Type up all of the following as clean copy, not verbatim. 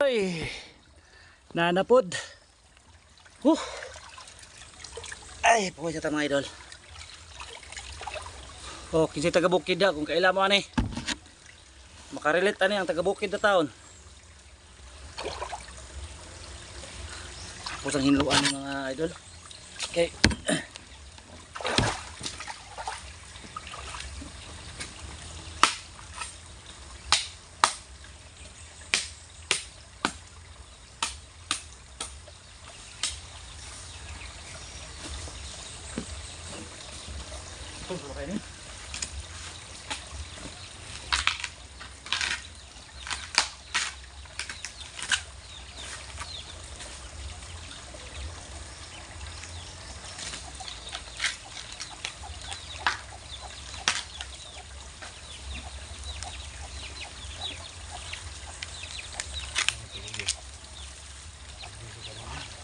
Ay, nanapod. Ay, puwi sa mga idol. Oh, kinsay taga-bukid na kung kailan mo ani. Makarelate ani ang taga-bukid na taon. Pusang hinluan ng mga idol. Okay. Okay ni.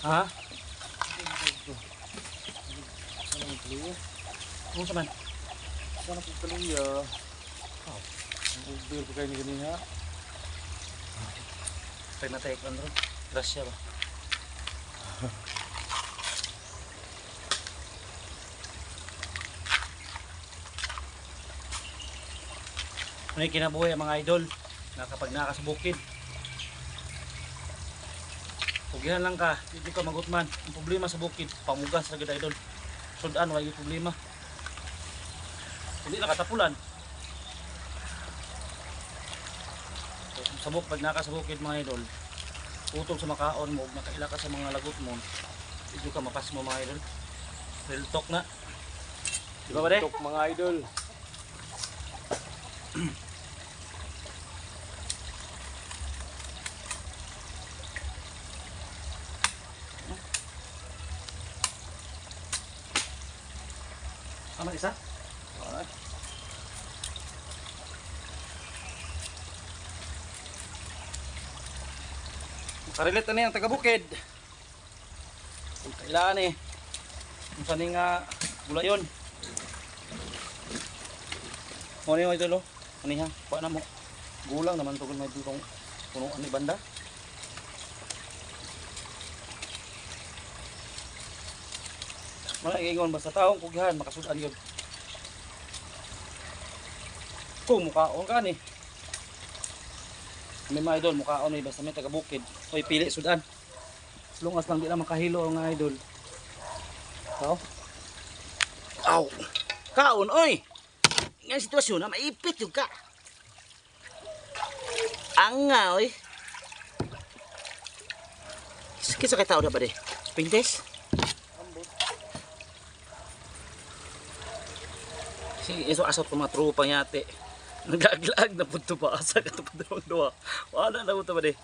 Ha? Ano sa man? Sana po kaluya. Ang uber pa kayo ni ganina. Pwede na tayo kung ano. Grasya ba? Ano yung kinabuhay ang mga idol na kapag nakasabukid pugihan lang ka, hindi ka magutman. Ang problema sa bukid, pamugas sa ganda idol. Sudan, wala yung problema. Hindi nakatapulan. So, sabuk, pag nakasabukid mga idol, utol sa makaon mo, nakaila ka sa mga lagot mo, hindi ka mapas mo mga idol. Real talk na. Di ba ba de? Tok mga idol. Tama isa? Alright. Makarelate na yung taga-bukid. Kung kailangan eh. Kung saan nga gula yun. Muna yung idol o. Maniha, kuha na mo. Gulang naman ito kung may dutong punuan ni banda. Mga ingon basta taong kugihan, makasudan yun. Kung mukhaon ka ni. May mga idol, mukhaon eh, basta may taga-bukid. Oy, pili sudan. Lungas lang di na makahilo ang idol. Kao? Aw! Kaon, oy! Ngayon sitwasyon na maipit yung ka. Ang nga, oy. Kisa kay tao na ba de? Pintes? Si iso asot ko mga tropa nyate. Nagaglag na punto pa asa ka to padawang duwa. Wala na punto ba de.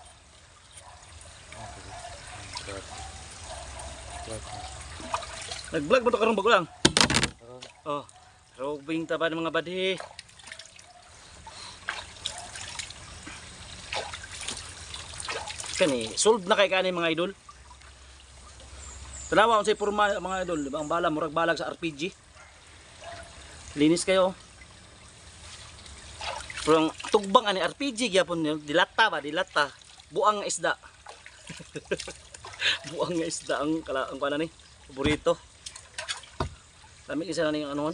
Nag-vlog mo to karong bago lang. Oh, robing ta ba ng mga badi. Kani, solve na kay kani mga idol. Tanawa unsay porma mga idol, di ba? Ang bala murag balag sa RPG. Linis kayo. Pero tugbang ani RPG gyapon niyo, dilata ba, dilata. Buang nga isda. Buang nga isda ang kuana ni, paborito. Dami isa na ning anon.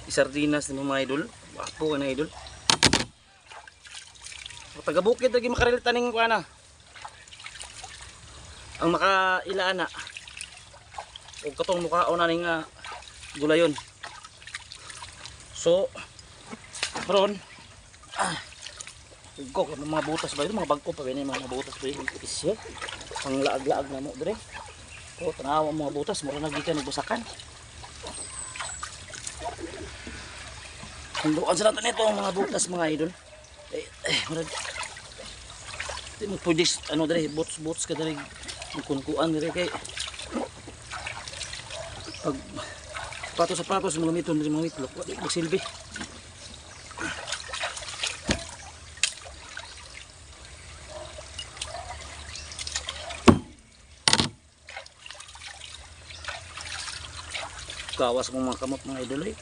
Sardinas ni mga idol. Wapo na idol. Taga-bukid lagi makarelita ning kuana. Ang makailaan na. Og katong mukhaon na ning gulayon. So, ron, ugok mga butas ba ito, mga bagko pa ba yun, mga butas ba yun, isya, pang laag-laag na mo, dire. O, tanawa mga butas, mura nagikan, nagbusakan. Hinduan sa natin ito, mga butas, mga idol. Mura, di mo pwede, ano dire, bots ka dire, magkunkuan dire, kay, pag, sapatos mga miton dari mga itlog wala magsilbi. Gawas mo mga kamot mga idol eh.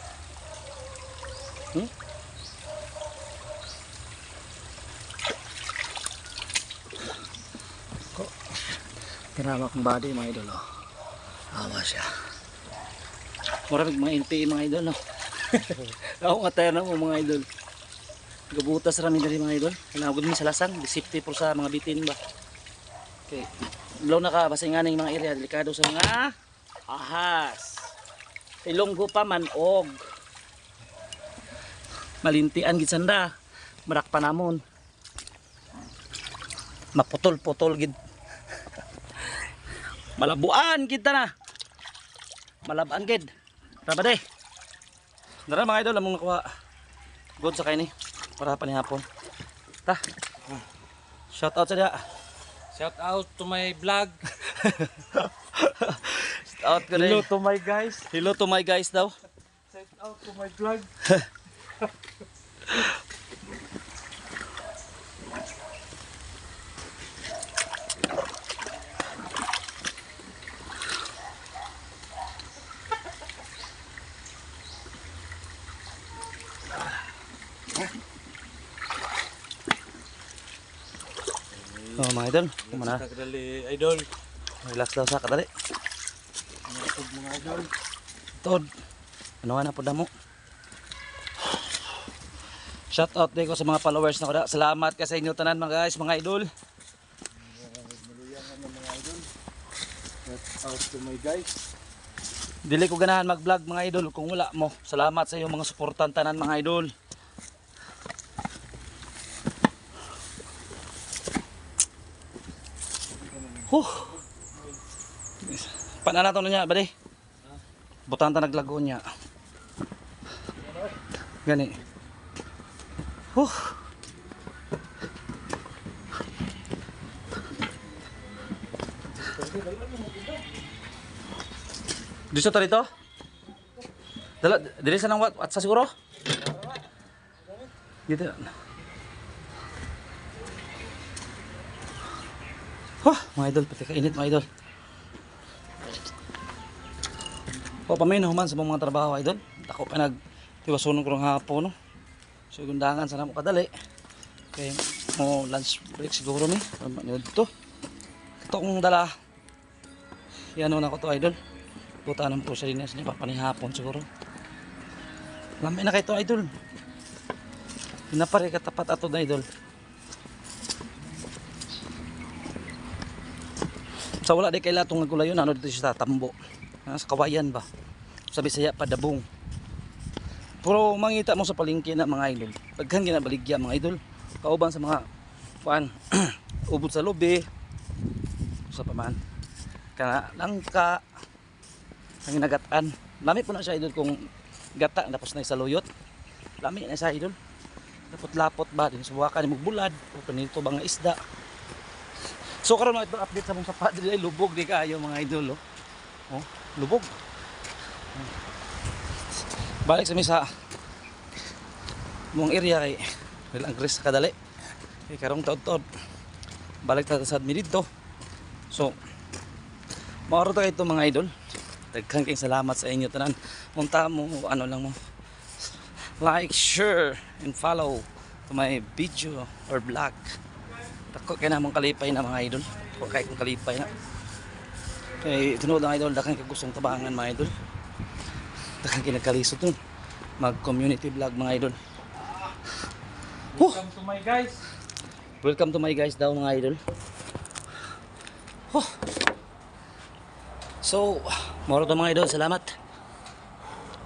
Tinawa kong body mga idol. Oh. Awa siya. Maraming mga NPE mga idol. No? Ako nga tayo na mo mga idol. Gabutas rami dari mga idol. Kanagod mi sa lasang. Safety po sa mga bitin ba. Okay. Blow na ka. Basta nga ng mga area. Delikado sa mga ahas. Ilonggo pa man og. Malintian gid sanda. Marak pa namon. Maputol-putol gid. Malabuan kita na. Malabaan gid. Tara de. Dara mga idol among nakuha. Good sa kay ni para panihapon. Ta. Shout out sa dia. Shout out to my vlog. Shout out ko Hello rin. to my guys. Hello to my guys daw. Shout out to my vlog. Oh mga idol, kumana. Kadali idol. Relax daw sa kadali. Mga idol. Tod. Ano nga na po damo. Shout out din ko sa mga followers na ko da. Salamat ka sa inyo tanan mga guys, mga idol. Shout out to my guys. Dili ko ganahan mag-vlog mga idol kung wala mo. Salamat sa iyo mga suportan tanan mga idol. Paano na ito niya, bade? Butan ta naglago niya. Gani. Dito ta rito? Dala, dili sa nang wat sa siguro? Dito. Mga idol, pati kainit mga idol. O paminaw man sa mga trabaho idol. Ako pa nagtiwasonon ko ng hapon no. So gundangan sana mo kadali. Kay mo lunch break siguro ni. Ano dito? Ito kong dala. Yan na ko to idol. Butanan po sa linya niya papanihapon siguro. Lamay na kay to idol. Pinapare katapat ato na idol. Sa wala di kay latong nagkulayon ano dito sa tambo. Sa kawayan ba? Sa Bisaya padabong. Pero mangita mo sa palengke na mga idol. Daghan ginabaligya mga idol. Kauban sa mga kuan ubod sa lobe. Sa paman. Kana langka. Ang nagatan. Lami po na siya idol kung gata tapos na sa luyot. Lami na siya idol. Lapot-lapot ba din suwakan mo bulad. O kanito bang isda. So karon ito update sa mong sapat dili lubog di kaayo mga idol oh. Lubog. Balik sa misa mong area kay well ang gris kadali. Kay karong taud-taud. Balik ta sa admin dito. So maaro ta ito mga idol. Daghang kayong salamat sa inyo tanan. Munta mo ano lang mo. Like, share and follow to my video or vlog. Tako kay namang kalipay na mga idol. O kay kung kalipay na. Kay tunod ang idol, daghang kay gustong tabangan mga idol. Daghang kinagkalisod nun. Mag community vlog mga idol. Welcome to my guys. Welcome to my guys daw mga idol. So, moro to mga idol, salamat.